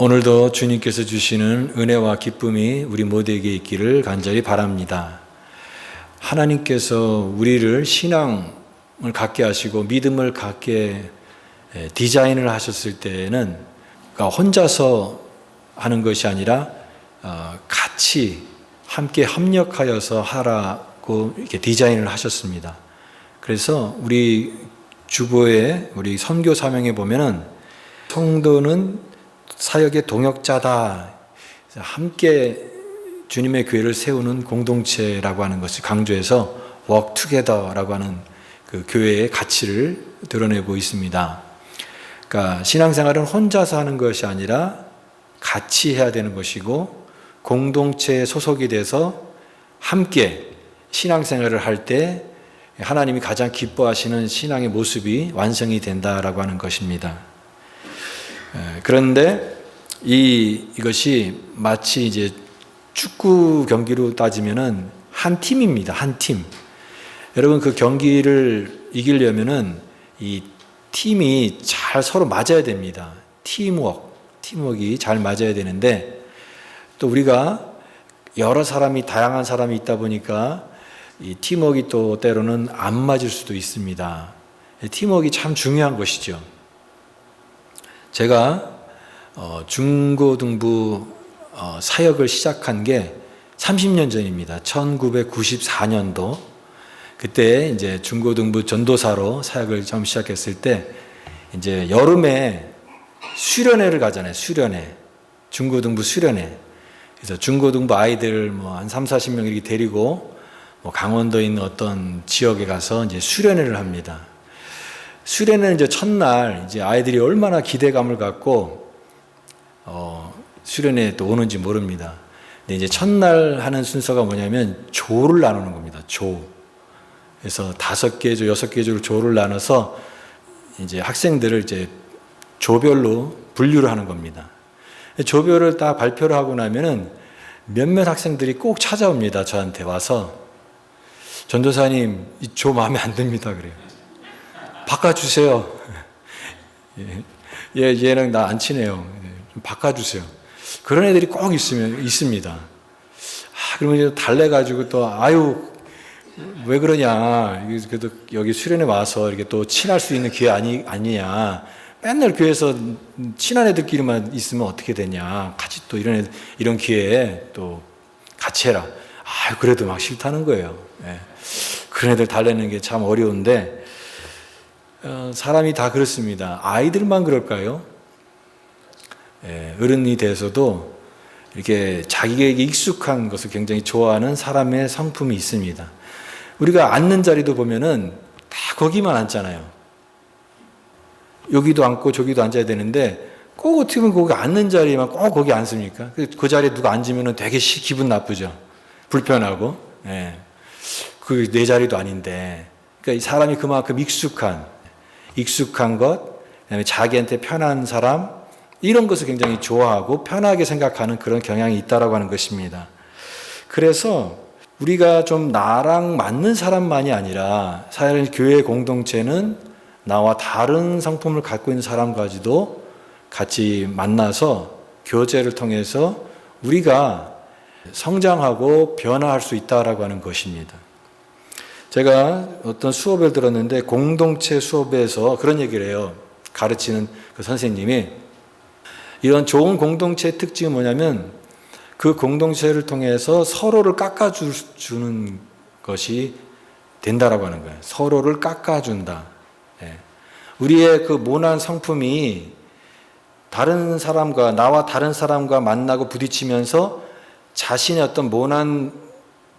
오늘도 주님께서 주시는 은혜와 기쁨이 우리 모두에게 있기를 간절히 바랍니다. 하나님께서 우리를 신앙을 갖게 하시고 믿음을 갖게 디자인을 하셨을 때는 혼자서 하는 것이 아니라 같이 함께 협력하여서 하라고 이렇게 디자인을 하셨습니다. 그래서 우리 주보에 우리 선교 사명에 보면은 성도는 사역의 동역자다. 함께 주님의 교회를 세우는 공동체라고 하는 것을 강조해서 work together라고 하는 그 교회의 가치를 드러내고 있습니다. 그러니까 신앙생활은 혼자서 하는 것이 아니라 같이 해야 되는 것이고 공동체에 소속이 돼서 함께 신앙생활을 할 때 하나님이 가장 기뻐하시는 신앙의 모습이 완성이 된다라고 하는 것입니다. 그런데 이것이 마치 이제 축구 경기로 따지면은 한 팀입니다. 한 팀. 여러분 그 경기를 이기려면은 이 팀이 잘 서로 맞아야 됩니다. 팀워크가 잘 맞아야 되는데 또 우리가 여러 사람이 다양한 사람이 있다 보니까 이 팀워크가 또 때로는 안 맞을 수도 있습니다. 팀워크가 참 중요한 것이죠. 제가 중고등부 사역을 시작한 게 30년 전입니다. 1994년도. 그때 이제 중고등부 전도사로 사역을 처음 시작했을 때 이제 여름에 수련회를 가잖아요. 수련회. 중고등부 수련회. 그래서 중고등부 아이들 한 3, 40명 이렇게 데리고 강원도에 있는 어떤 지역에 가서 이제 수련회를 합니다. 수련회는 이제 첫날 이제 아이들이 얼마나 기대감을 갖고 수련회에 또 오는지 모릅니다. 근데 이제 첫날 하는 순서가 뭐냐면 조를 나누는 겁니다. 조. 그래서 5개 조, 6개 조를 조를 나눠서 이제 학생들을 이제 조별로 분류를 하는 겁니다. 조별을 다 발표를 하고 나면은 몇몇 학생들이 꼭 찾아옵니다. 저한테 와서 전도사님 이 조 마음에 안 듭니다. 그래요. 바꿔주세요. 얘는 나 안 친해요. 좀 바꿔주세요. 그런 애들이 꼭 있습니다. 그러면 이제 달래가지고 또, 왜 그러냐. 그래도 여기 수련회 와서 이렇게 또 친할 수 있는 기회 아니냐. 맨날 교회에서 친한 애들끼리만 있으면 어떻게 되냐. 같이 또 이런 기회에 또 같이 해라. 그래도 막 싫다는 거예요. 그런 애들 달래는 게 참 어려운데, 사람이 다 그렇습니다. 아이들만 그럴까요? 어른이 돼서도 이렇게 자기에게 익숙한 것을 굉장히 좋아하는 사람의 성품이 있습니다. 우리가 앉는 자리도 보면은 다 거기만 앉잖아요. 여기도 앉고 저기도 앉아야 되는데 꼭 어떻게 보면 거기 앉는 자리에만 꼭 거기 앉습니까? 그 자리에 누가 앉으면은 되게 기분 나쁘죠. 불편하고. 그 내 자리도 아닌데. 그러니까 이 사람이 그만큼 익숙한 것, 그다음에 자기한테 편한 사람, 이런 것을 굉장히 좋아하고 편하게 생각하는 그런 경향이 있다라고 하는 것입니다. 그래서 우리가 좀 나랑 맞는 사람만이 아니라 사실 교회 공동체는 나와 다른 성품을 갖고 있는 사람까지도 같이 만나서 교제를 통해서 우리가 성장하고 변화할 수 있다라고 하는 것입니다. 제가 어떤 수업을 들었는데 공동체 수업에서 그런 얘기를 해요. 가르치는 그 선생님이 이런 좋은 공동체의 특징은 뭐냐면 그 공동체를 통해서 서로를 깎아주는 것이 된다라고 하는 거예요. 서로를 깎아준다. 우리의 그 모난 성품이 나와 다른 사람과 만나고 부딪히면서 자신의 어떤 모난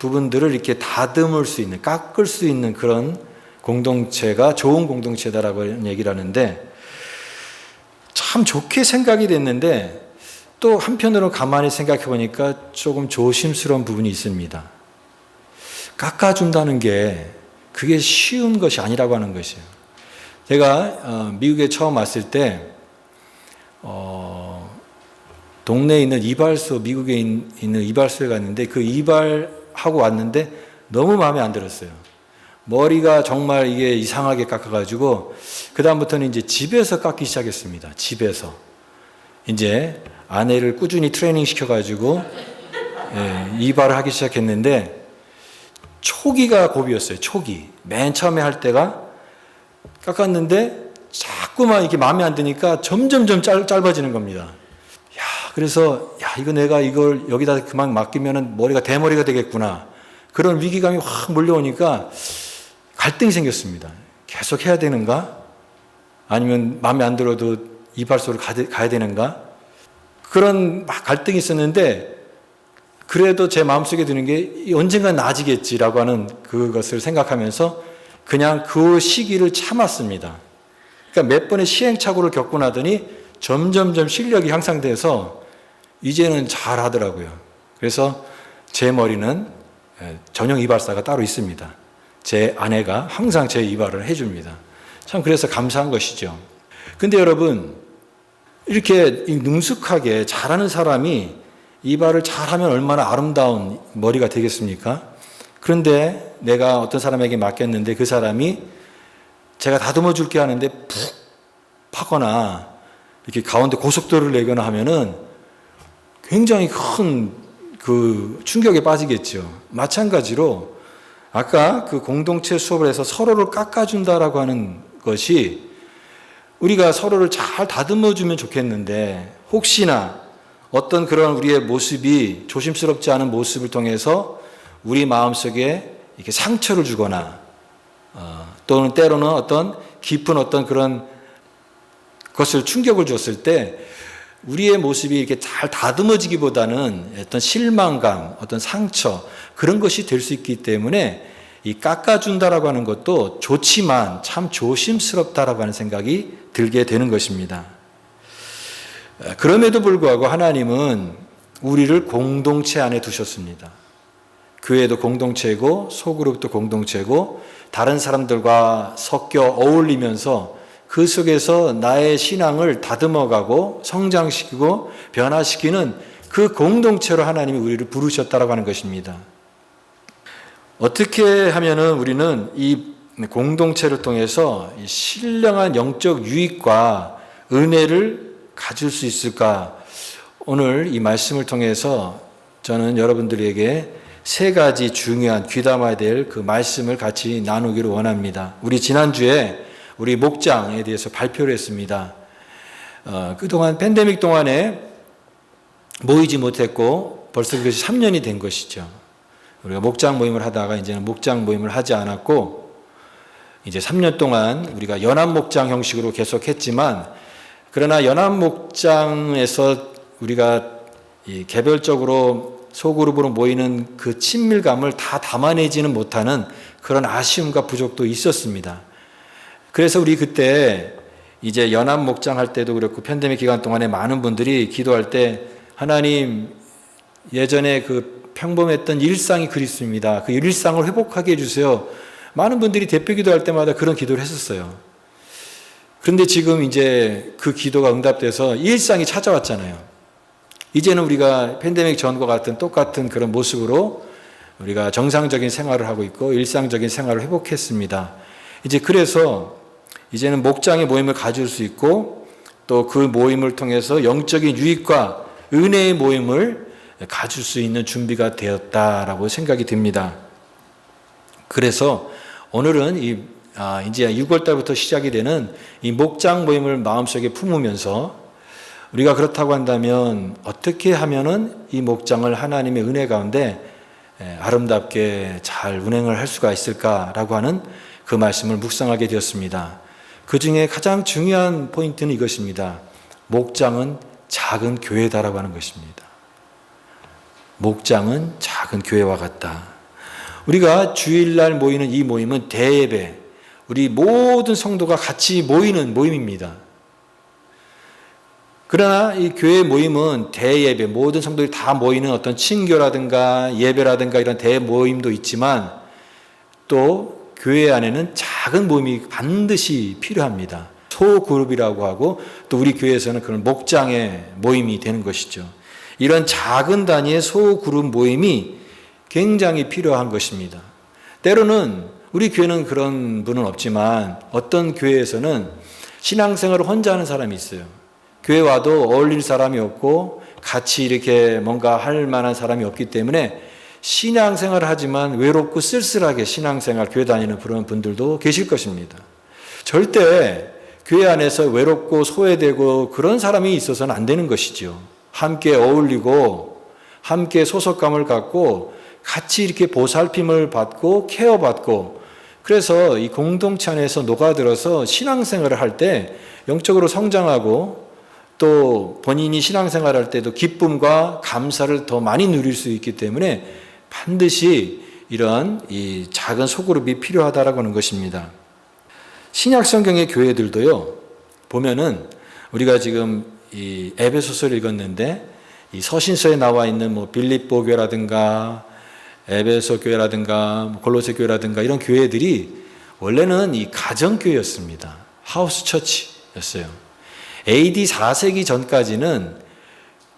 부분들을 이렇게 다듬을 수 있는, 깎을 수 있는 그런 공동체가 좋은 공동체다라고 얘기를 하는데 참 좋게 생각이 됐는데 또 한편으로 가만히 생각해 보니까 조금 조심스러운 부분이 있습니다. 깎아준다는 게 그게 쉬운 것이 아니라고 하는 것이에요. 제가 미국에 처음 왔을 때 동네에 있는 이발소, 미국에 있는 이발소에 갔는데 그 이발하고 왔는데 너무 마음에 안 들었어요. 머리가 정말 이게 이상하게 깎아가지고 그다음부터는 이제 집에서 깎기 시작했습니다. 집에서. 이제 아내를 꾸준히 트레이닝 시켜가지고 이발을 하기 시작했는데 초기가 고비였어요. 초기. 맨 처음에 할 때가 깎았는데 자꾸만 이게 마음에 안 드니까 점점점 짧아지는 겁니다. 그래서 이거 내가 이걸 여기다 그만 맡기면은 머리가 대머리가 되겠구나. 그런 위기감이 확 몰려오니까 갈등이 생겼습니다. 계속 해야 되는가? 아니면 마음에 안 들어도 이발소를 가야 되는가? 그런 막 갈등이 있었는데 그래도 제 마음속에 드는 게 언젠가 나아지겠지라고 하는 그것을 생각하면서 그냥 그 시기를 참았습니다. 그러니까 몇 번의 시행착오를 겪고 나더니 점점점 실력이 향상돼서 이제는 잘 하더라고요. 그래서 제 머리는 전용 이발사가 따로 있습니다. 제 아내가 항상 제 이발을 해줍니다. 참 그래서 감사한 것이죠. 근데 여러분, 이렇게 능숙하게 잘하는 사람이 이발을 잘하면 얼마나 아름다운 머리가 되겠습니까? 그런데 내가 어떤 사람에게 맡겼는데 그 사람이 제가 다듬어 줄게 하는데 푹 파거나 이렇게 가운데 고속도로를 내거나 하면은 굉장히 큰 그 충격에 빠지겠죠. 마찬가지로 아까 그 공동체 수업을 해서 서로를 깎아준다라고 하는 것이 우리가 서로를 잘 다듬어 주면 좋겠는데 혹시나 어떤 그런 우리의 모습이 조심스럽지 않은 모습을 통해서 우리 마음속에 이렇게 상처를 주거나 또는 때로는 어떤 깊은 어떤 그런 것을 충격을 줬을 때 우리의 모습이 이렇게 잘 다듬어지기보다는 어떤 실망감, 어떤 상처 그런 것이 될 수 있기 때문에 이 깎아준다라고 하는 것도 좋지만 참 조심스럽다라고 하는 생각이 들게 되는 것입니다. 그럼에도 불구하고 하나님은 우리를 공동체 안에 두셨습니다. 교회도 공동체고 소그룹도 공동체고 다른 사람들과 섞여 어울리면서 그 속에서 나의 신앙을 다듬어가고 성장시키고 변화시키는 그 공동체로 하나님이 우리를 부르셨다라고 하는 것입니다. 어떻게 하면은 우리는 이 공동체를 통해서 신령한 영적 유익과 은혜를 가질 수 있을까? 오늘 이 말씀을 통해서 저는 여러분들에게 세 가지 중요한 귀담아야 될 그 말씀을 같이 나누기를 원합니다. 우리 지난주에 우리 목장에 대해서 발표를 했습니다. 그동안 팬데믹 동안에 모이지 못했고 벌써 그것이 3년이 된 것이죠. 우리가 목장 모임을 하다가 이제는 목장 모임을 하지 않았고 이제 3년 동안 우리가 연합 목장 형식으로 계속했지만 그러나 연합 목장에서 우리가 이 개별적으로 소그룹으로 모이는 그 친밀감을 다 담아내지는 못하는 그런 아쉬움과 부족도 있었습니다. 그래서 우리 그때 이제 연합 목장 할 때도 그렇고 팬데믹 기간 동안에 많은 분들이 기도할 때 하나님 예전에 그 평범했던 일상이 그립습니다. 그 일상을 회복하게 해주세요. 많은 분들이 대표 기도할 때마다 그런 기도를 했었어요. 그런데 지금 이제 그 기도가 응답돼서 일상이 찾아왔잖아요. 이제는 우리가 팬데믹 전과 같은 똑같은 그런 모습으로 우리가 정상적인 생활을 하고 있고 일상적인 생활을 회복했습니다. 이제 그래서 이제는 목장의 모임을 가질 수 있고 또 그 모임을 통해서 영적인 유익과 은혜의 모임을 가질 수 있는 준비가 되었다라고 생각이 듭니다. 그래서 오늘은 이제 6월 달부터 시작이 되는 이 목장 모임을 마음속에 품으면서 우리가 그렇다고 한다면 어떻게 하면은 이 목장을 하나님의 은혜 가운데 아름답게 잘 운행을 할 수가 있을까라고 하는 그 말씀을 묵상하게 되었습니다. 그 중에 가장 중요한 포인트는 이것입니다. 목장은 작은 교회다라고 하는 것입니다. 목장은 작은 교회와 같다. 우리가 주일날 모이는 이 모임은 대예배, 우리 모든 성도가 같이 모이는 모임입니다. 그러나 이 교회 모임은 대예배, 모든 성도들이 다 모이는 어떤 친교라든가 예배라든가 이런 대모임도 있지만 또 교회 안에는 작은 모임이 반드시 필요합니다. 소그룹이라고 하고 또 우리 교회에서는 그런 목장의 모임이 되는 것이죠. 이런 작은 단위의 소그룹 모임이 굉장히 필요한 것입니다. 때로는 우리 교회는 그런 분은 없지만 어떤 교회에서는 신앙생활을 혼자 하는 사람이 있어요. 교회 와도 어울릴 사람이 없고 같이 이렇게 뭔가 할 만한 사람이 없기 때문에 신앙생활을 하지만 외롭고 쓸쓸하게 신앙생활, 교회 다니는 그런 분들도 계실 것입니다. 절대 교회 안에서 외롭고 소외되고 그런 사람이 있어서는 안 되는 것이죠. 함께 어울리고 함께 소속감을 갖고 같이 이렇게 보살핌을 받고 케어받고, 그래서 이 공동체 안에서 녹아들어서 신앙생활을 할 때 영적으로 성장하고 또 본인이 신앙생활을 할 때도 기쁨과 감사를 더 많이 누릴 수 있기 때문에 반드시 이런 이 작은 소그룹이 필요하다라고 하는 것입니다. 신약 성경의 교회들도요, 보면은 우리가 지금 이 에베소서를 읽었는데 이 서신서에 나와 있는 뭐 빌립보 교회라든가 에베소 교회라든가 골로새 교회라든가 이런 교회들이 원래는 이 가정교회였습니다. 하우스 처치였어요. AD 4세기 전까지는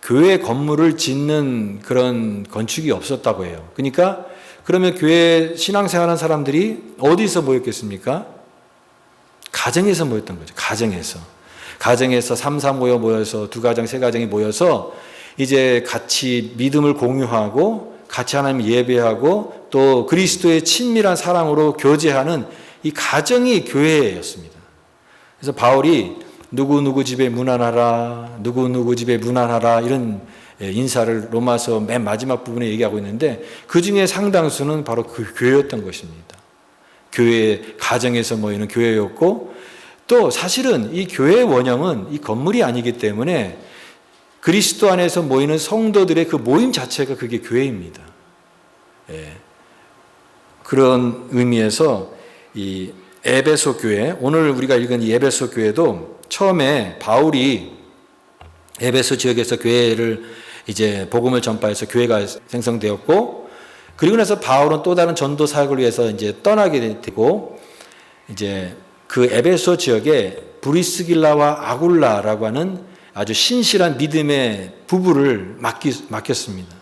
교회 건물을 짓는 그런 건축이 없었다고 해요. 그러니까 그러면 교회 신앙생활하는 사람들이 어디서 모였겠습니까? 가정에서 모였던 거죠. 가정에서 3, 4 모여서 두 가정, 세 가정이 모여서 이제 같이 믿음을 공유하고 같이 하나님 예배하고 또 그리스도의 친밀한 사랑으로 교제하는 이 가정이 교회였습니다. 그래서 바울이 누구 집에 문안하라, 누구 집에 문안하라 이런 인사를 로마서 맨 마지막 부분에 얘기하고 있는데 그 중에 상당수는 바로 그 교회였던 것입니다. 교회, 가정에서 모이는 교회였고, 또 사실은 이 교회의 원형은 이 건물이 아니기 때문에 그리스도 안에서 모이는 성도들의 그 모임 자체가 그게 교회입니다. 예. 그런 의미에서 이 에베소 교회, 오늘 우리가 읽은 이 에베소 교회도 처음에 바울이 에베소 지역에서 교회를 이제 복음을 전파해서 교회가 생성되었고, 그리고 나서 바울은 또 다른 전도 사역을 위해서 이제 떠나게 되고, 이제 그 에베소 지역에 브리스길라와 아굴라라고 하는 아주 신실한 믿음의 부부를 맡겼습니다.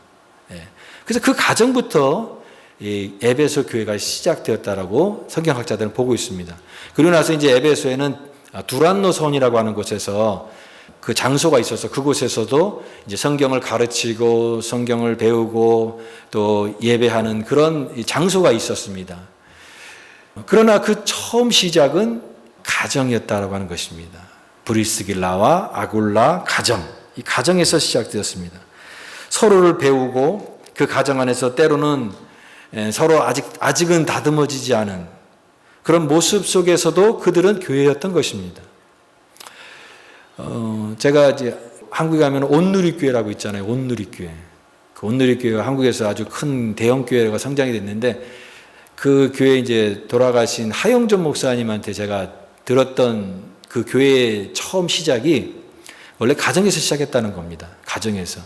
예. 그래서 그 가정부터 이 에베소 교회가 시작되었다라고 성경학자들은 보고 있습니다. 그리고 나서 이제 에베소에는 두란노선이라고 하는 곳에서 그 장소가 있어서 그곳에서도 이제 성경을 가르치고 성경을 배우고 또 예배하는 그런 장소가 있었습니다. 그러나 그 처음 시작은 가정이었다라고 하는 것입니다. 브리스길라와 아굴라 가정, 이 가정에서 시작되었습니다. 서로를 배우고 그 가정 안에서 때로는 서로 아직은 다듬어지지 않은 그런 모습 속에서도 그들은 교회였던 것입니다. 제가 이제 한국에 가면 온누리교회라고 있잖아요. 온누리교회. 그 온누리교회가 한국에서 아주 큰 대형 교회가 성장이 됐는데, 그 교회 이제 돌아가신 하영존 목사님한테 제가 들었던 그 교회의 처음 시작이 원래 가정에서 시작했다는 겁니다. 가정에서.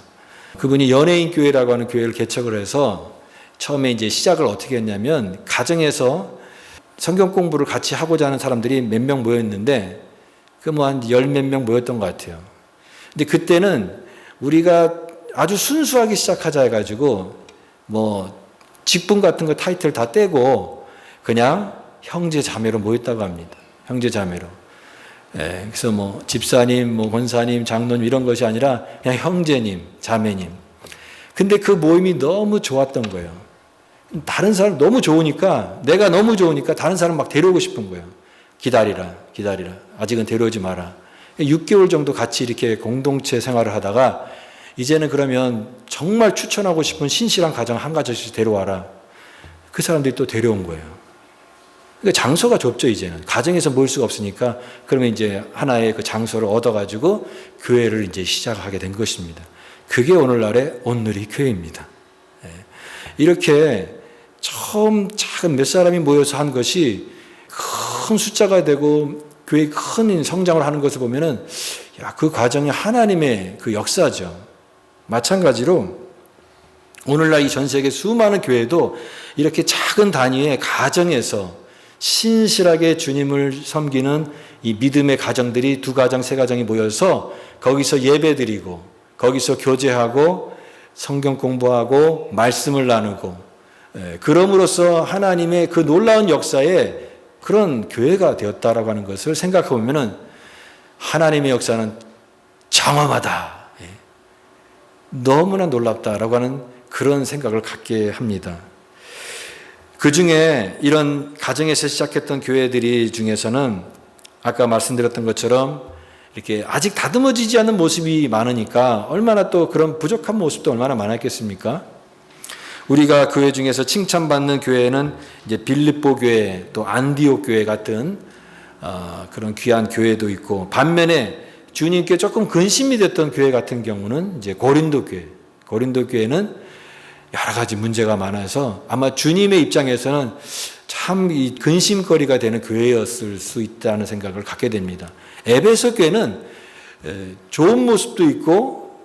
그분이 연예인 교회라고 하는 교회를 개척을 해서 처음에 이제 시작을 어떻게 했냐면, 가정에서 성경 공부를 같이 하고자 하는 사람들이 몇 명 모였는데, 그 뭐 한 열 몇 명 모였던 것 같아요. 근데 그때는 우리가 아주 순수하게 시작하자 해가지고 뭐 직분 같은 거 타이틀 다 떼고 그냥 형제 자매로 모였다고 합니다. 형제 자매로. 예, 그래서 뭐 집사님, 뭐 권사님, 장로님 이런 것이 아니라 그냥 형제님, 자매님. 근데 그 모임이 너무 좋았던 거예요. 다른 사람 너무 좋으니까, 내가 너무 좋으니까 다른 사람 막 데려오고 싶은 거예요. 기다리라. 아직은 데려오지 마라. 6개월 정도 같이 이렇게 공동체 생활을 하다가 이제는 그러면 정말 추천하고 싶은 신실한 가정 한 가지씩 데려와라. 그 사람들이 또 데려온 거예요. 그러니까 장소가 좁죠, 이제는. 가정에서 모일 수가 없으니까 그러면 이제 하나의 그 장소를 얻어가지고 교회를 이제 시작하게 된 것입니다. 그게 오늘날의 온누리 교회입니다. 이렇게 처음 작은 몇 사람이 모여서 한 것이 큰 숫자가 되고 교회 큰 성장을 하는 것을 보면은, 야, 그 과정이 하나님의 그 역사죠. 마찬가지로 오늘날 이 전 세계 수많은 교회도 이렇게 작은 단위의 가정에서 신실하게 주님을 섬기는 이 믿음의 가정들이 두 가정, 세 가정이 모여서 거기서 예배드리고 거기서 교제하고 성경 공부하고 말씀을 나누고, 그럼으로써 하나님의 그 놀라운 역사에 그런 교회가 되었다라고 하는 것을 생각해 보면은 하나님의 역사는 장엄하다. 너무나 놀랍다라고 하는 그런 생각을 갖게 합니다. 그 중에 이런 가정에서 시작했던 교회들이 중에서는 아까 말씀드렸던 것처럼 이렇게 아직 다듬어지지 않은 모습이 많으니까 얼마나 또 그런 부족한 모습도 얼마나 많았겠습니까? 우리가 교회 중에서 칭찬받는 교회는 이제 빌립보 교회, 또 안디옥 교회 같은 그런 귀한 교회도 있고, 반면에 주님께 조금 근심이 됐던 교회 같은 경우는 이제 고린도 교회. 고린도 교회는 여러 가지 문제가 많아서 아마 주님의 입장에서는 참 이 근심거리가 되는 교회였을 수 있다는 생각을 갖게 됩니다. 에베소 교회는 좋은 모습도 있고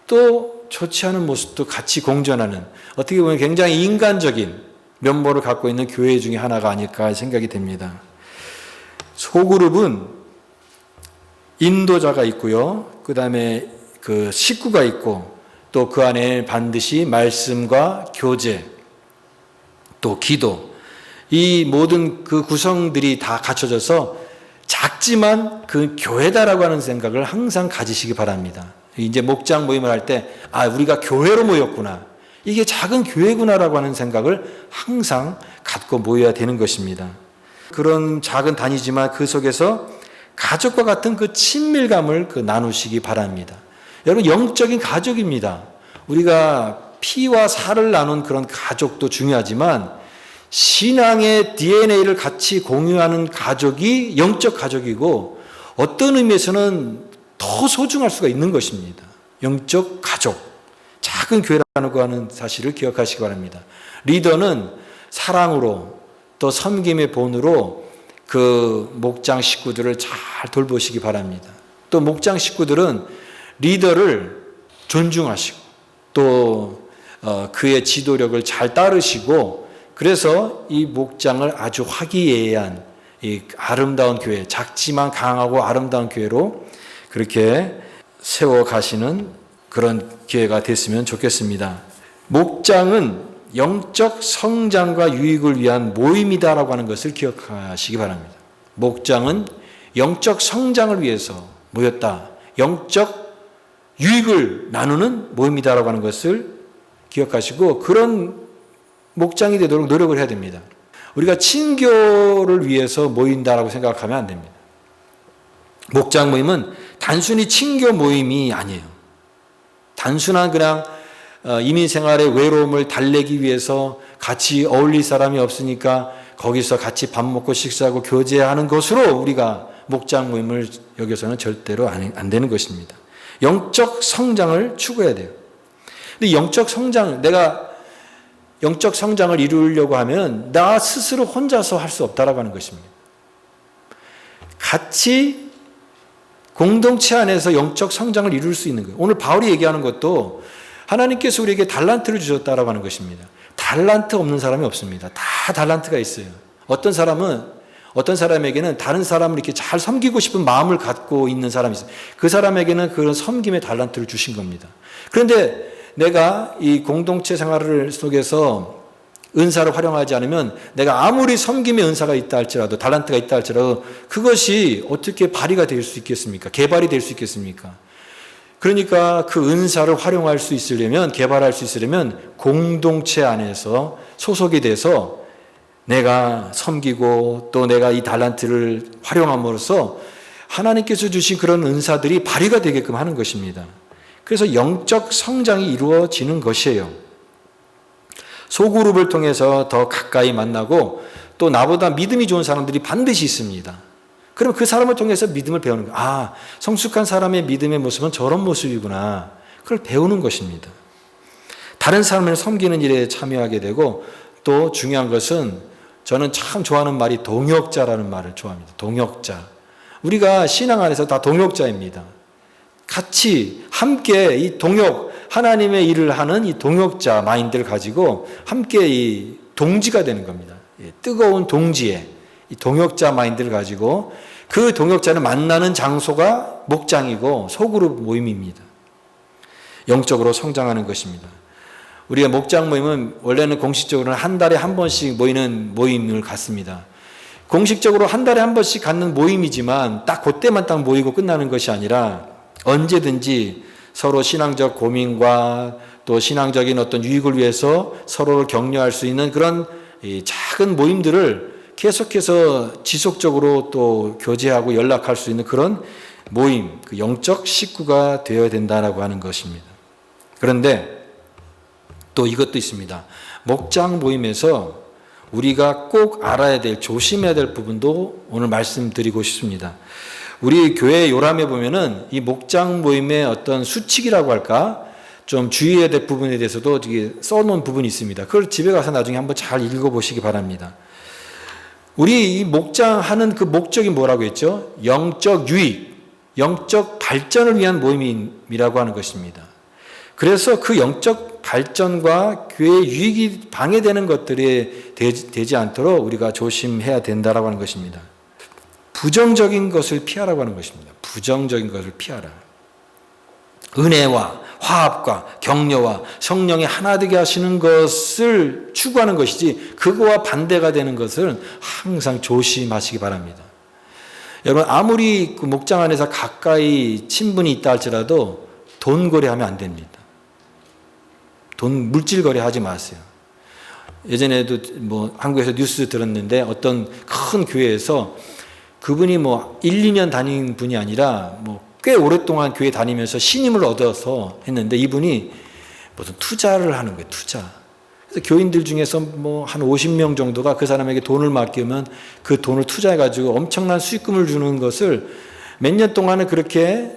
또 좋지 않은 모습도 같이 공존하는, 어떻게 보면 굉장히 인간적인 면모를 갖고 있는 교회 중에 하나가 아닐까 생각이 됩니다. 소그룹은 인도자가 있고요. 그 다음에 그 식구가 있고, 또 그 안에 반드시 말씀과 교제, 또 기도, 이 모든 그 구성들이 다 갖춰져서 작지만 그 교회다라고 하는 생각을 항상 가지시기 바랍니다. 이제 목장 모임을 할 때, 우리가 교회로 모였구나, 이게 작은 교회구나라고 하는 생각을 항상 갖고 모여야 되는 것입니다. 그런 작은 단위지만 그 속에서 가족과 같은 그 친밀감을 나누시기 바랍니다. 여러분, 영적인 가족입니다. 우리가 피와 살을 나눈 그런 가족도 중요하지만 신앙의 DNA를 같이 공유하는 가족이 영적 가족이고, 어떤 의미에서는 더 소중할 수가 있는 것입니다. 영적 가족, 작은 교회라는 거 하는 사실을 기억하시기 바랍니다. 리더는 사랑으로 또 섬김의 본으로 그 목장 식구들을 잘 돌보시기 바랍니다. 또 목장 식구들은 리더를 존중하시고 또 그의 지도력을 잘 따르시고, 그래서 이 목장을 아주 화기애애한 이 아름다운 교회, 작지만 강하고 아름다운 교회로 그렇게 세워가시는 그런 기회가 됐으면 좋겠습니다. 목장은 영적 성장과 유익을 위한 모임이다라고 하는 것을 기억하시기 바랍니다. 목장은 영적 성장을 위해서 모였다, 영적 유익을 나누는 모임이다라고 하는 것을 기억하시고, 그런 목장이 되도록 노력을 해야 됩니다. 우리가 친교를 위해서 모인다라고 생각하면 안 됩니다. 목장 모임은 단순히 친교 모임이 아니에요. 단순한 그냥 이민 생활의 외로움을 달래기 위해서 같이 어울릴 사람이 없으니까 거기서 같이 밥 먹고 식사하고 교제하는 것으로 우리가 목장 모임을 여기서는 절대로 안 되는 것입니다. 영적 성장을 추구해야 돼요. 근데 내가 영적 성장을 이루려고 하면 나 스스로 혼자서 할 수 없다라고 하는 것입니다. 같이 공동체 안에서 영적 성장을 이룰 수 있는 거예요. 오늘 바울이 얘기하는 것도 하나님께서 우리에게 달란트를 주셨다라고 하는 것입니다. 달란트 없는 사람이 없습니다. 다 달란트가 있어요. 어떤 사람에게는 다른 사람을 이렇게 잘 섬기고 싶은 마음을 갖고 있는 사람이 있어요. 그 사람에게는 그런 섬김의 달란트를 주신 겁니다. 그런데 내가 이 공동체 생활을 속에서 은사를 활용하지 않으면 내가 아무리 섬김의 은사가 있다 할지라도, 달란트가 있다 할지라도 그것이 어떻게 발휘가 될 수 있겠습니까? 개발이 될 수 있겠습니까? 그러니까 그 은사를 활용할 수 있으려면, 개발할 수 있으려면 공동체 안에서 소속이 돼서 내가 섬기고 또 내가 이 달란트를 활용함으로써 하나님께서 주신 그런 은사들이 발휘가 되게끔 하는 것입니다. 그래서 영적 성장이 이루어지는 것이에요. 소그룹을 통해서 더 가까이 만나고, 또 나보다 믿음이 좋은 사람들이 반드시 있습니다. 그럼 그 사람을 통해서 믿음을 배우는 거예요. 성숙한 사람의 믿음의 모습은 저런 모습이구나. 그걸 배우는 것입니다. 다른 사람을 섬기는 일에 참여하게 되고, 또 중요한 것은 저는 참 좋아하는 말이 동역자라는 말을 좋아합니다. 동역자. 우리가 신앙 안에서 다 동역자입니다. 같이 함께 이 하나님의 일을 하는 이 동역자 마인드를 가지고 함께 이 동지가 되는 겁니다. 뜨거운 동지의 이 동역자 마인드를 가지고, 그 동역자는 만나는 장소가 목장이고 소그룹 모임입니다. 영적으로 성장하는 것입니다. 우리가 목장 모임은 원래는 공식적으로는 한 달에 한 번씩 모이는 모임을 갖습니다. 공식적으로 한 달에 한 번씩 갖는 모임이지만 딱 그때만 딱 모이고 끝나는 것이 아니라 언제든지 서로 신앙적 고민과 또 신앙적인 어떤 유익을 위해서 서로를 격려할 수 있는 그런 작은 모임들을 계속해서 지속적으로 또 교제하고 연락할 수 있는 그런 모임, 그 영적 식구가 되어야 된다라고 하는 것입니다. 그런데 또 이것도 있습니다. 목장 모임에서 우리가 꼭 알아야 될, 조심해야 될 부분도 오늘 말씀드리고 싶습니다. 우리 교회 요람에 보면은 이 목장 모임의 어떤 수칙이라고 할까? 좀 주의해야 될 부분에 대해서도 써놓은 부분이 있습니다. 그걸 집에 가서 나중에 한번 잘 읽어보시기 바랍니다. 우리 이 목장하는 그 목적이 뭐라고 했죠? 영적 유익, 영적 발전을 위한 모임이라고 하는 것입니다. 그래서 그 영적 발전과 교회의 유익이 방해되는 것들이 되지 않도록 우리가 조심해야 된다라고 하는 것입니다. 부정적인 것을 피하라고 하는 것입니다. 부정적인 것을 피하라. 은혜와 화합과 격려와 성령이 하나 되게 하시는 것을 추구하는 것이지 그거와 반대가 되는 것을 항상 조심하시기 바랍니다. 여러분 아무리 그 목장 안에서 가까이 친분이 있다 할지라도 돈 거래하면 안 됩니다. 돈 물질 거래하지 마세요. 예전에도 뭐 한국에서 뉴스 들었는데 어떤 큰 교회에서 그분이 뭐 1, 2년 다닌 분이 아니라 뭐 꽤 오랫동안 교회 다니면서 신임을 얻어서 했는데 이분이 무슨 투자를 하는 거예요. 투자. 그래서 교인들 중에서 뭐 한 50명 정도가 그 사람에게 돈을 맡기면 그 돈을 투자해가지고 엄청난 수익금을 주는 것을 몇 년 동안은 그렇게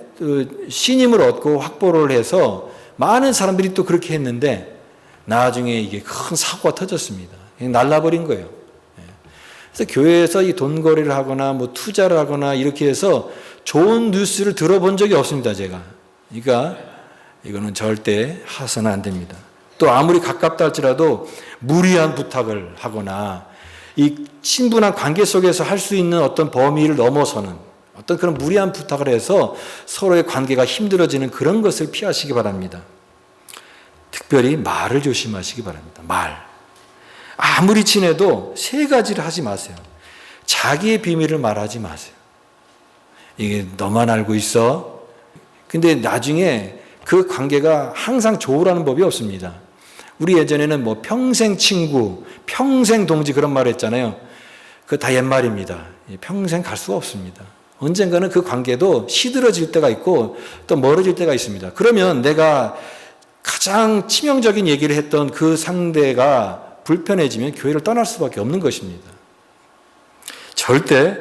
신임을 얻고 확보를 해서 많은 사람들이 또 그렇게 했는데 나중에 이게 큰 사고가 터졌습니다. 날라버린 거예요. 그래서 교회에서 이 돈 거래를 하거나 뭐 투자를 하거나 이렇게 해서 좋은 뉴스를 들어본 적이 없습니다, 제가. 그러니까 이거는 절대 하서는 안 됩니다. 또 아무리 가깝다 할지라도 무리한 부탁을 하거나 이 친분한 관계 속에서 할 수 있는 어떤 범위를 넘어서는 어떤 그런 무리한 부탁을 해서 서로의 관계가 힘들어지는 그런 것을 피하시기 바랍니다. 특별히 말을 조심하시기 바랍니다. 말. 아무리 친해도 세 가지를 하지 마세요. 자기의 비밀을 말하지 마세요. 이게 너만 알고 있어. 근데 나중에 그 관계가 항상 좋으라는 법이 없습니다. 우리 예전에는 뭐 평생 친구, 평생 동지 그런 말 했잖아요. 그거 다 옛말입니다. 평생 갈 수가 없습니다. 언젠가는 그 관계도 시들어질 때가 있고 또 멀어질 때가 있습니다. 그러면 내가 가장 치명적인 얘기를 했던 그 상대가 불편해지면 교회를 떠날 수밖에 없는 것입니다. 절대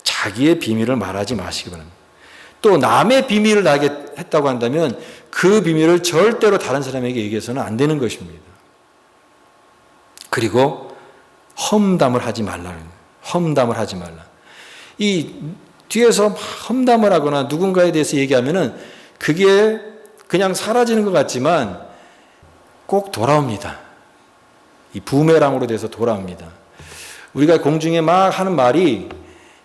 자기의 비밀을 말하지 마시기 바랍니다. 또 남의 비밀을 나에게 했다고 한다면 그 비밀을 절대로 다른 사람에게 얘기해서는 안 되는 것입니다. 그리고 험담을 하지 말라는 거예요. 험담을 하지 말라. 이 뒤에서 험담을 하거나 누군가에 대해서 얘기하면은 그게 그냥 사라지는 것 같지만 꼭 돌아옵니다. 이 부메랑으로 돼서 돌아옵니다. 우리가 공중에 막 하는 말이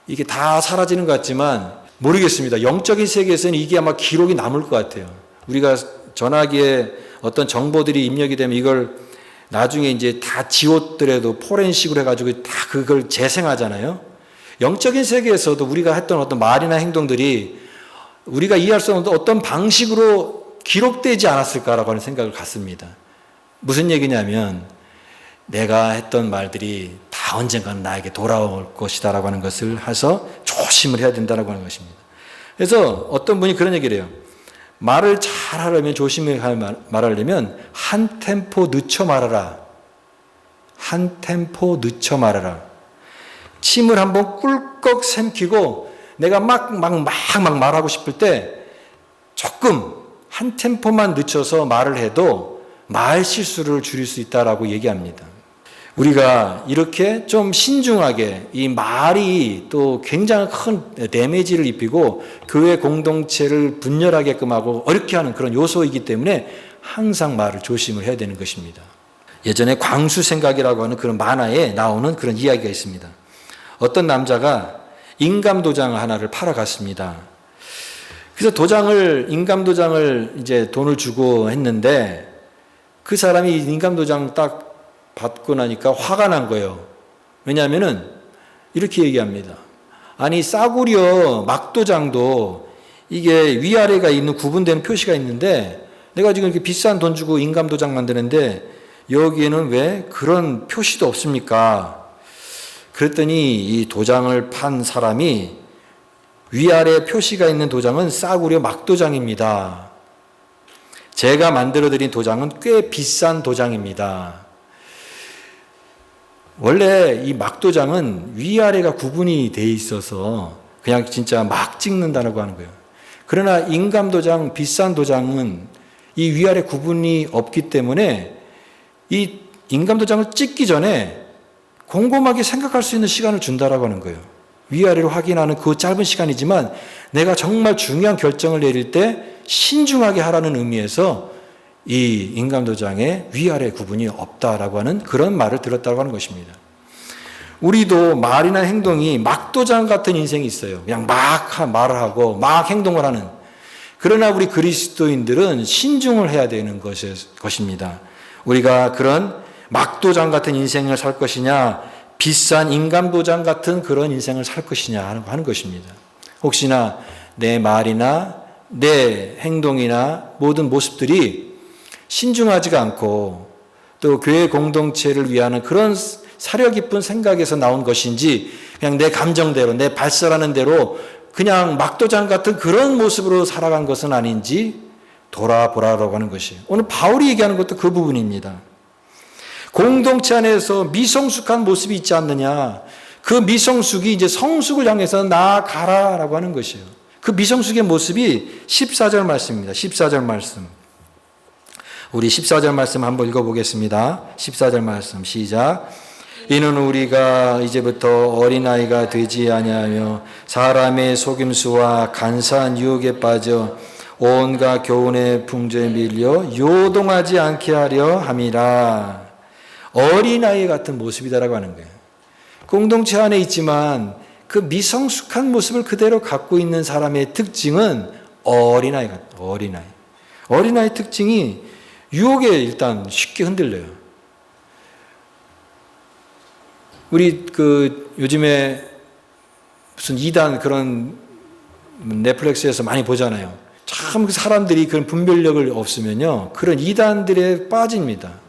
이게 다 사라지는 것 같지만 모르겠습니다. 영적인 세계에서는 이게 아마 기록이 남을 것 같아요. 우리가 전화기에 어떤 정보들이 입력이 되면 이걸 나중에 이제 다 지웠더라도 포렌식으로 해가지고 다 그걸 재생하잖아요. 영적인 세계에서도 우리가 했던 어떤 말이나 행동들이 우리가 이해할 수 없는 어떤 방식으로 기록되지 않았을까라고 하는 생각을 갖습니다. 무슨 얘기냐면 내가 했던 말들이 다 언젠가는 나에게 돌아올 것이다라고 하는 것을 해서 조심을 해야 된다라고 하는 것입니다. 그래서 어떤 분이 그런 얘기를 해요. 말을 잘 하려면 조심히 말하려면 한 템포 늦춰 말하라. 한 템포 늦춰 말하라. 침을 한번 꿀꺽 삼키고 내가 막 말하고 싶을 때 조금 한 템포만 늦춰서 말을 해도 말 실수를 줄일 수 있다라고 얘기합니다. 우리가 이렇게 좀 신중하게 이 말이 또 굉장히 큰 데미지를 입히고 교회 공동체를 분열하게끔 하고 어렵게 하는 그런 요소이기 때문에 항상 말을 조심을 해야 되는 것입니다. 예전에 광수생각이라고 하는 그런 만화에 나오는 그런 이야기가 있습니다. 어떤 남자가 인감도장 하나를 팔아갔습니다. 그래서 인감도장을 이제 돈을 주고 했는데 그 사람이 인감도장 딱 받고 나니까 화가 난 거예요. 왜냐하면은 이렇게 얘기합니다. 아니 싸구려 막도장도 이게 위아래가 있는 구분되는 표시가 있는데 내가 지금 이렇게 비싼 돈 주고 인감도장 만드는데 여기에는 왜 그런 표시도 없습니까? 그랬더니 이 도장을 판 사람이 위아래 표시가 있는 도장은 싸구려 막도장입니다. 제가 만들어드린 도장은 꽤 비싼 도장입니다. 원래 이 막도장은 위아래가 구분이 돼 있어서 그냥 진짜 막 찍는다고 하는 거예요. 그러나 인감도장, 비싼 도장은 이 위아래 구분이 없기 때문에 이 인감도장을 찍기 전에 곰곰하게 생각할 수 있는 시간을 준다라고 하는 거예요. 위아래로 확인하는 그 짧은 시간이지만 내가 정말 중요한 결정을 내릴 때 신중하게 하라는 의미에서 이 인감도장에 위아래 구분이 없다라고 하는 그런 말을 들었다고 하는 것입니다. 우리도 말이나 행동이 막도장 같은 인생이 있어요. 그냥 막 말을 하고 막 행동을 하는. 그러나 우리 그리스도인들은 신중을 해야 되는 것입니다. 우리가 그런 막도장 같은 인생을 살 것이냐, 비싼 인감도장 같은 그런 인생을 살 것이냐 하는 것입니다. 혹시나 내 말이나 내 행동이나 모든 모습들이 신중하지가 않고 또 교회 공동체를 위하는 그런 사려 깊은 생각에서 나온 것인지 그냥 내 감정대로 내 발설하는 대로 그냥 막도장 같은 그런 모습으로 살아간 것은 아닌지 돌아보라고 하는 것이에요. 오늘 바울이 얘기하는 것도 그 부분입니다. 공동체 안에서 미성숙한 모습이 있지 않느냐. 그 미성숙이 이제 성숙을 향해서 나아가라라고 하는 것이에요. 그 미성숙의 모습이 14절 말씀입니다. 14절 말씀. 우리 14절 말씀 한번 읽어보겠습니다. 14절 말씀 시작. 이는 우리가 이제부터 어린아이가 되지 아니하며 사람의 속임수와 간사한 유혹에 빠져 온갖 교훈의 풍조에 밀려 요동하지 않게 하려 함이라. 어린아이 같은 모습이다라고 하는 거예요. 공동체 안에 있지만 그 미성숙한 모습을 그대로 갖고 있는 사람의 특징은 어린아이 같아요. 어린아이. 어린아이 특징이 유혹에 일단 쉽게 흔들려요. 우리 요즘에 무슨 이단 그런 넷플릭스에서 많이 보잖아요. 참 사람들이 그런 분별력을 없으면요. 그런 이단들에 빠집니다.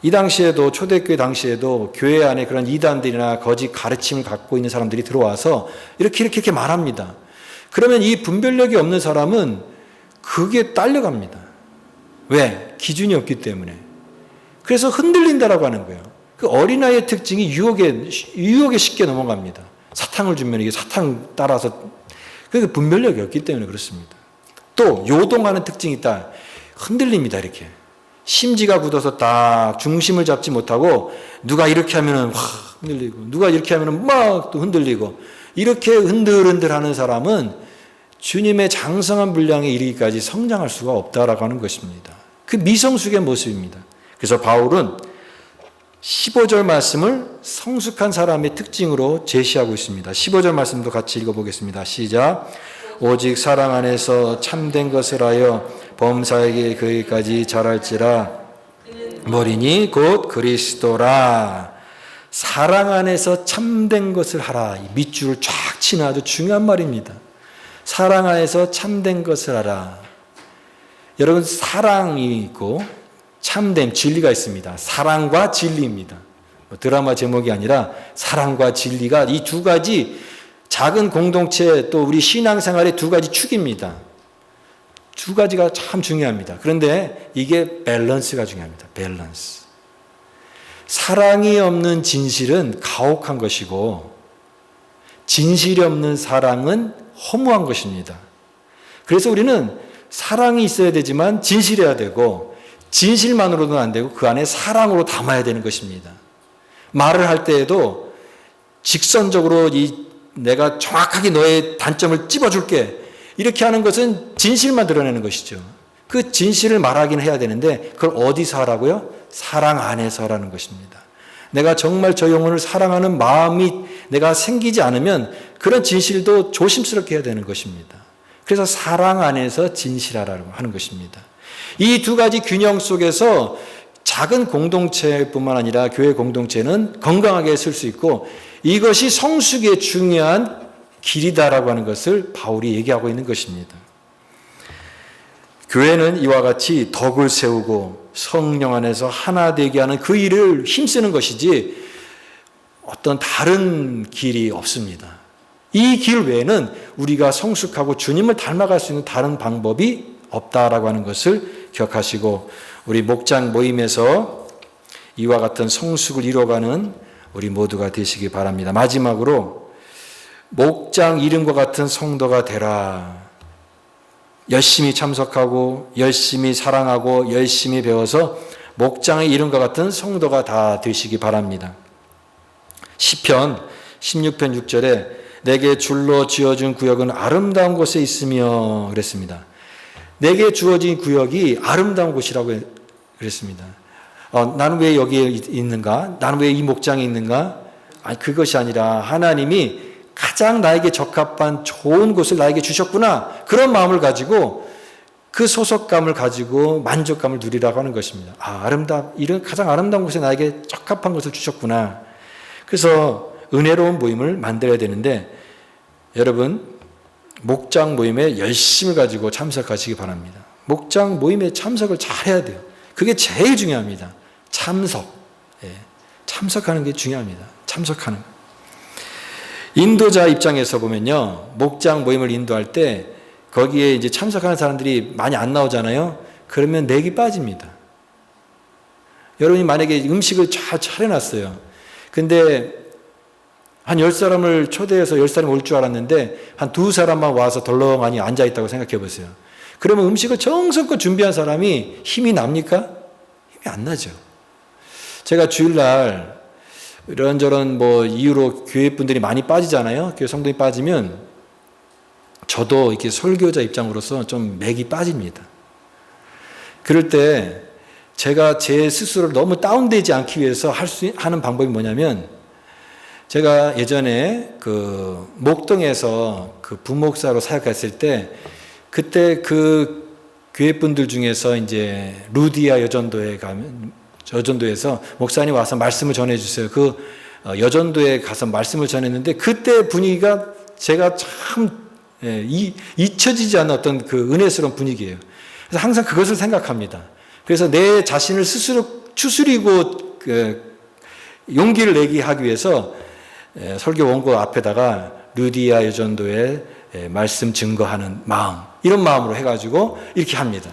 이 당시에도 초대교회 당시에도 교회 안에 그런 이단들이나 거짓 가르침을 갖고 있는 사람들이 들어와서 이렇게 말합니다. 그러면 이 분별력이 없는 사람은 그게 딸려갑니다. 왜? 기준이 없기 때문에. 그래서 흔들린다라고 하는 거예요. 그 어린아이의 특징이 유혹에 쉽게 넘어갑니다. 사탕을 주면 이게 사탕 따라서 그게 분별력이 없기 때문에 그렇습니다. 또 요동하는 특징이 있다. 흔들립니다. 이렇게. 심지가 굳어서 딱 중심을 잡지 못하고 누가 이렇게 하면은 확 흔들리고 누가 이렇게 하면은 막 또 흔들리고 이렇게 흔들흔들하는 사람은 주님의 장성한 분량에 이르기까지 성장할 수가 없다라고 하는 것입니다. 그 미성숙의 모습입니다. 그래서 바울은 15절 말씀을 성숙한 사람의 특징으로 제시하고 있습니다. 15절 말씀도 같이 읽어보겠습니다. 시작. 오직 사랑 안에서 참된 것을 하여 범사에게 그에까지 자랄지라. 머리니 곧 그리스도라. 사랑 안에서 참된 것을 하라. 이 밑줄을 쫙 치는 아주 중요한 말입니다. 사랑 안에서 참된 것을 하라. 여러분, 사랑이 있고 참됨, 진리가 있습니다. 사랑과 진리입니다. 드라마 제목이 아니라 사랑과 진리가 이 두 가지 작은 공동체 또 우리 신앙생활의 두 가지 축입니다. 두 가지가 참 중요합니다. 그런데 이게 밸런스가 중요합니다. 밸런스. 사랑이 없는 진실은 가혹한 것이고 진실이 없는 사랑은 허무한 것입니다. 그래서 우리는 사랑이 있어야 되지만 진실해야 되고 진실만으로는 안 되고 그 안에 사랑으로 담아야 되는 것입니다. 말을 할 때에도 직선적으로 내가 정확하게 너의 단점을 찝어줄게 이렇게 하는 것은 진실만 드러내는 것이죠. 그 진실을 말하긴 해야 되는데 그걸 어디서 하라고요? 사랑 안에서 하라는 것입니다. 내가 정말 저 영혼을 사랑하는 마음이 내가 생기지 않으면 그런 진실도 조심스럽게 해야 되는 것입니다. 그래서 사랑 안에서 진실하라고 하는 것입니다. 이 두 가지 균형 속에서 작은 공동체뿐만 아니라 교회 공동체는 건강하게 쓸 수 있고 이것이 성숙의 중요한 길이다라고 하는 것을 바울이 얘기하고 있는 것입니다. 교회는 이와 같이 덕을 세우고 성령 안에서 하나 되게 하는 그 일을 힘쓰는 것이지 어떤 다른 길이 없습니다. 이 길 외에는 우리가 성숙하고 주님을 닮아갈 수 있는 다른 방법이 없다라고 하는 것을 기억하시고 우리 목장 모임에서 이와 같은 성숙을 이뤄가는 우리 모두가 되시기 바랍니다. 마지막으로 목장 이름과 같은 성도가 되라. 열심히 참석하고 열심히 사랑하고 열심히 배워서 목장의 이름과 같은 성도가 다 되시기 바랍니다. 시편 16편 6절에 내게 줄로 지어준 구역은 아름다운 곳에 있으며 그랬습니다. 내게 주어진 구역이 아름다운 곳이라고 그랬습니다. 나는 왜 여기에 있는가? 나는 왜 이 목장에 있는가? 아니, 그것이 아니라 하나님이 가장 나에게 적합한 좋은 곳을 나에게 주셨구나. 그런 마음을 가지고 그 소속감을 가지고 만족감을 누리라고 하는 것입니다. 이런 가장 아름다운 곳에 나에게 적합한 것을 주셨구나. 그래서 은혜로운 모임을 만들어야 되는데 여러분 목장 모임에 열심을 가지고 참석하시기 바랍니다. 목장 모임에 참석을 잘 해야 돼요. 그게 제일 중요합니다. 참석. 참석하는 게 중요합니다. 참석하는 거. 인도자 입장에서 보면요. 목장 모임을 인도할 때 거기에 이제 참석하는 사람들이 많이 안 나오잖아요. 그러면 맥이 빠집니다. 여러분이 만약에 음식을 잘 차려놨어요. 근데 한 10사람을 초대해서 10사람이 올 줄 알았는데 한 2사람만 와서 덜렁하니 앉아있다고 생각해 보세요. 그러면 음식을 정성껏 준비한 사람이 힘이 납니까? 힘이 안 나죠. 제가 주일날 이런저런 이유로 교회 분들이 많이 빠지잖아요. 교회 성도이 빠지면 저도 이렇게 설교자 입장으로서 좀 맥이 빠집니다. 그럴 때 제가 제 스스로를 너무 다운되지 않기 위해서 하는 방법이 뭐냐면 제가 예전에 그 목동에서 그 부목사로 사역했을 때 그때 그 교회 분들 중에서 이제 루디아 여전도에서 목사님 와서 말씀을 전해주세요. 그 여전도에 가서 말씀을 전했는데 그때 분위기가 제가 참 잊혀지지 않는 어떤 그 은혜스러운 분위기예요. 그래서 항상 그것을 생각합니다. 그래서 내 자신을 스스로 추스리고 용기를 내게 하기 위해서 설교 원고 앞에다가 루디아 여전도에 말씀 증거하는 마음, 이런 마음으로 해가지고 이렇게 합니다.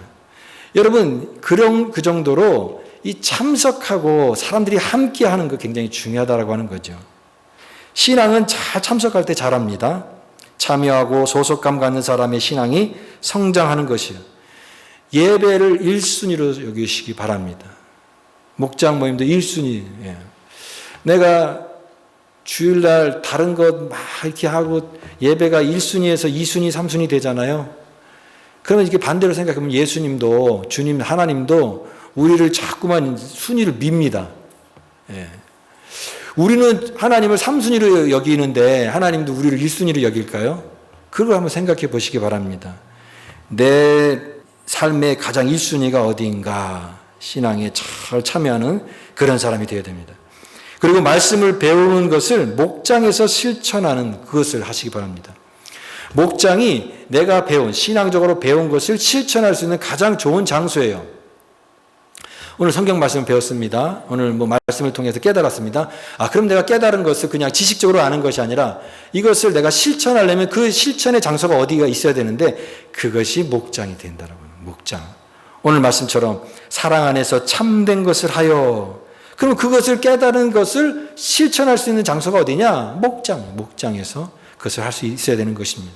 여러분, 그 정도로 이 참석하고 사람들이 함께 하는 거 굉장히 중요하다고 하는 거죠. 신앙은 잘 참석할 때 잘합니다. 참여하고 소속감 갖는 사람의 신앙이 성장하는 것이요. 예배를 1순위로 여기시기 바랍니다. 목장 모임도 1순위. 내가 주일날 다른 것 막 이렇게 하고 예배가 1순위에서 2순위, 3순위 되잖아요. 그러면 이렇게 반대로 생각하면 예수님도, 주님, 하나님도 우리를 자꾸만 순위를 밉니다. 우리는 하나님을 3순위로 여기는데 하나님도 우리를 1순위로 여길까요? 그걸 한번 생각해 보시기 바랍니다. 내 삶의 가장 1순위가 어디인가, 신앙에 잘 참여하는 그런 사람이 되어야 됩니다. 그리고 말씀을 배우는 것을 목장에서 실천하는 그것을 하시기 바랍니다. 목장이 내가 신앙적으로 배운 것을 실천할 수 있는 가장 좋은 장소예요. 오늘 성경 말씀을 배웠습니다. 오늘 말씀을 통해서 깨달았습니다. 그럼 내가 깨달은 것을 그냥 지식적으로 아는 것이 아니라 이것을 내가 실천하려면 그 실천의 장소가 어디가 있어야 되는데 그것이 목장이 된다라고요. 목장. 오늘 말씀처럼 사랑 안에서 참된 것을 하여, 그럼 그것을 깨달은 것을 실천할 수 있는 장소가 어디냐? 목장에서 그것을 할 수 있어야 되는 것입니다.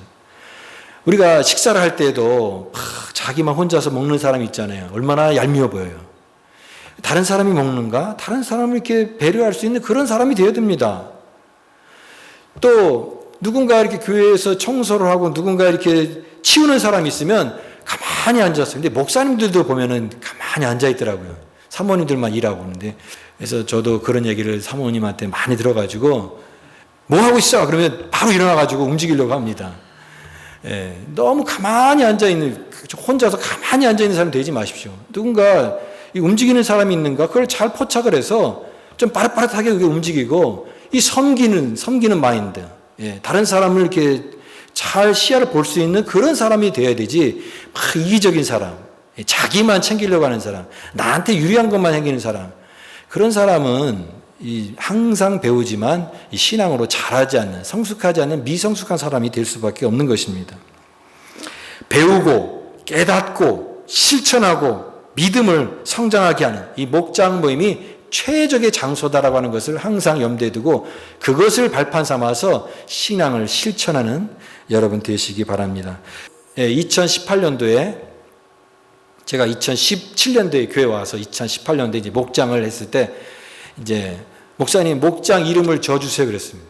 우리가 식사를 할 때에도 자기만 혼자서 먹는 사람이 있잖아요. 얼마나 얄미워 보여요. 다른 사람이 먹는가? 다른 사람을 이렇게 배려할 수 있는 그런 사람이 되어야 됩니다. 또 누군가 이렇게 교회에서 청소를 하고 누군가 이렇게 치우는 사람이 있으면 가만히 앉았어요. 근데 목사님들도 보면은 가만히 앉아 있더라고요. 사모님들만 일하고 있는데. 그래서 저도 그런 얘기를 사모님한테 많이 들어가지고 뭐 하고 있어? 그러면 바로 일어나가지고 움직이려고 합니다. 너무 가만히 앉아있는, 혼자서 가만히 앉아있는 사람이 되지 마십시오. 누군가 움직이는 사람이 있는가? 그걸 잘 포착을 해서 좀 빠릿빠릿하게 그게 움직이고, 이 섬기는 마인드. 다른 사람을 이렇게 잘 시야를 볼 수 있는 그런 사람이 되어야 되지, 막 이기적인 사람, 자기만 챙기려고 하는 사람, 나한테 유리한 것만 챙기는 사람, 그런 사람은 항상 배우지만 이 신앙으로 자라지 않는, 성숙하지 않는 미성숙한 사람이 될 수밖에 없는 것입니다. 배우고 깨닫고 실천하고 믿음을 성장하게 하는 이 목장 모임이 최적의 장소다라고 하는 것을 항상 염두에 두고 그것을 발판 삼아서 신앙을 실천하는 여러분 되시기 바랍니다. 2018년도에 제가 2017년도에 교회 와서 2018년도에 이제 목장을 했을 때 이제 목사님 목장 이름을 지어주세요 그랬습니다.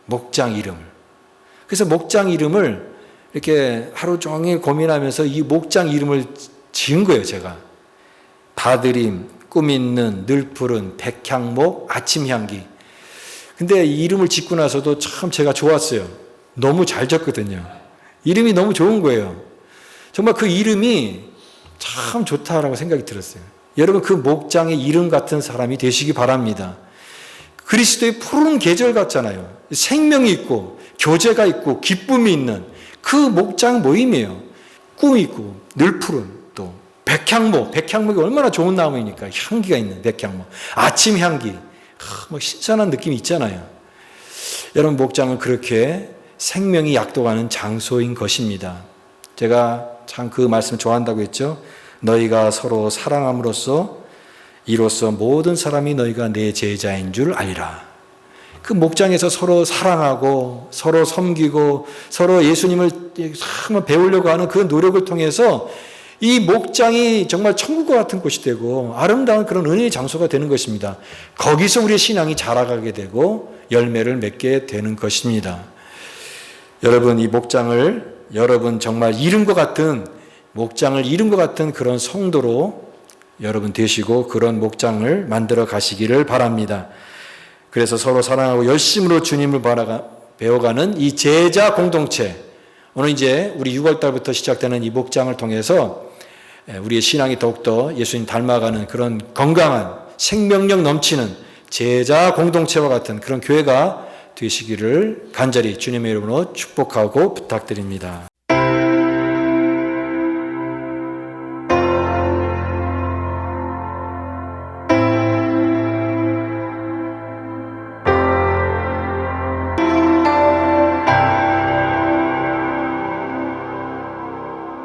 목장 이름을. 그래서 목장 이름을 이렇게 하루 종일 고민하면서 이 목장 이름을 지은 거예요, 제가. 다드림, 꿈 있는, 늘 푸른, 백향목, 아침 향기. 근데 이 이름을 짓고 나서도 참 제가 좋았어요. 너무 잘 졌거든요. 이름이 너무 좋은 거예요. 정말 그 이름이 참 좋다라고 생각이 들었어요. 여러분 그 목장의 이름 같은 사람이 되시기 바랍니다. 그리스도의 푸른 계절 같잖아요. 생명이 있고 교제가 있고 기쁨이 있는 그 목장 모임이에요. 꿈이 있고 늘 푸른 또 백향목, 백향목이 얼마나 좋은 나무입니까? 향기가 있는 백향목. 아침 향기. 뭐 신선한 느낌이 있잖아요. 여러분 목장은 그렇게 생명이 약도가는 장소인 것입니다. 제가 참 그 말씀 좋아한다고 했죠. 너희가 서로 사랑함으로써 이로써 모든 사람이 너희가 내 제자인 줄 알리라. 그 목장에서 서로 사랑하고 서로 섬기고 서로 예수님을 배우려고 하는 그 노력을 통해서 이 목장이 정말 천국과 같은 곳이 되고 아름다운 그런 은혜의 장소가 되는 것입니다. 거기서 우리의 신앙이 자라가게 되고 열매를 맺게 되는 것입니다. 여러분 이 목장을 여러분 정말 이름과 같은 목장을 이름과 같은 그런 성도로 여러분 되시고 그런 목장을 만들어 가시기를 바랍니다. 그래서 서로 사랑하고 열심으로 주님을 배워가는 이 제자 공동체, 오늘 이제 우리 6월달부터 시작되는 이 목장을 통해서 우리의 신앙이 더욱더 예수님 닮아가는 그런 건강한 생명력 넘치는 제자 공동체와 같은 그런 교회가 되시기를 간절히 주님의 이름으로 축복하고 부탁드립니다.